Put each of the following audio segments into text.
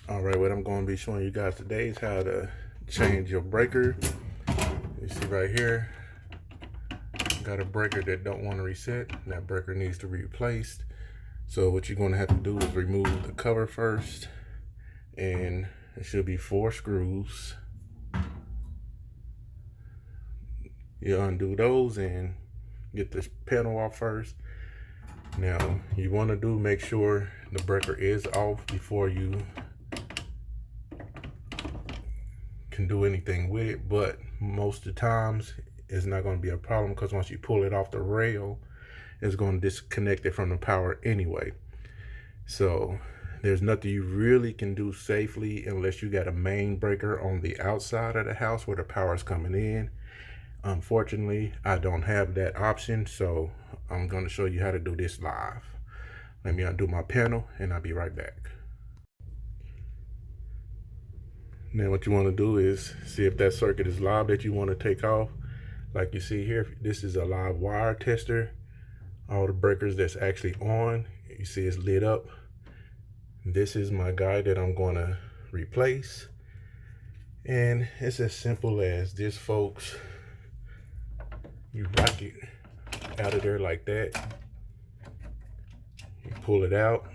All right, what I'm going to be showing you guys today is how to change your breaker. You see right here, got a breaker that don't want to reset. That breaker needs to be replaced. So what you're going to have to do is remove the cover first, and it should be 4 screws. You undo those and get this panel off first. Now you want to make sure the breaker is off before you can do anything with it, but most of the times it's not going to be a problem because once you pull it off the rail, it's going to disconnect it from the power anyway. So there's nothing you really can do safely unless you got a main breaker on the outside of the house where the power is coming in. Unfortunately, I don't have that option, so I'm going to show you how to do this live. Let me undo my panel and I'll be right back. Now what you want to do is see if that circuit is live that you want to take off. Like you see here, this is a live wire tester. All the breakers that's actually on, you see it's lit up. This is my guy that I'm going to replace. And it's as simple as this, folks. You rock it out of there like that. You pull it out.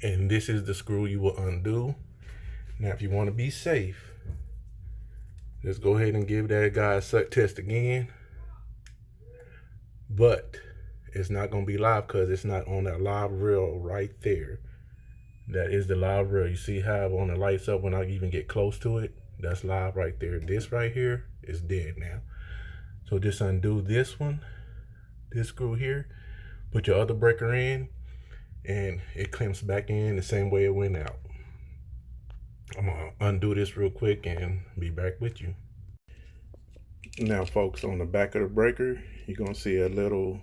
And this is the screw you will undo. Now, if you want to be safe, just go ahead and give that guy a suck test again. But it's not going to be live because it's not on that live reel right there. That is the live reel. You see how when it lights up when I even get close to it? That's live right there. This right here is dead now. So just undo this one, this screw here, put your other breaker in, and it clamps back in the same way it went out. I'm gonna undo this real quick and be back with you. Now folks, on the back of the breaker, you're gonna see a little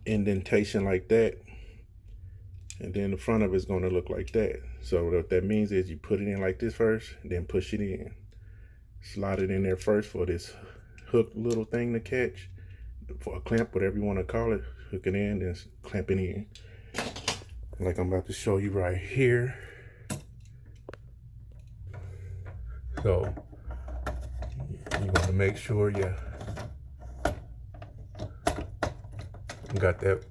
indentation like that. And then the front of it's gonna look like that. So what that means is you put it in like this first, then push it in. Slide it in there first for this hook little thing to catch, for a clamp, whatever you want to call it. Hook it in, then clamp it in. Like I'm about to show you right here. So you want to make sure you got that.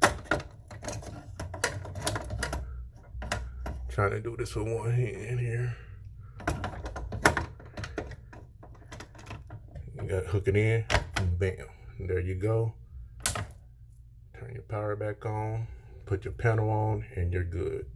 Trying to do this with one hand here. You got to hook it in, and bam, there you go. Turn your power back on, put your panel on, and you're good.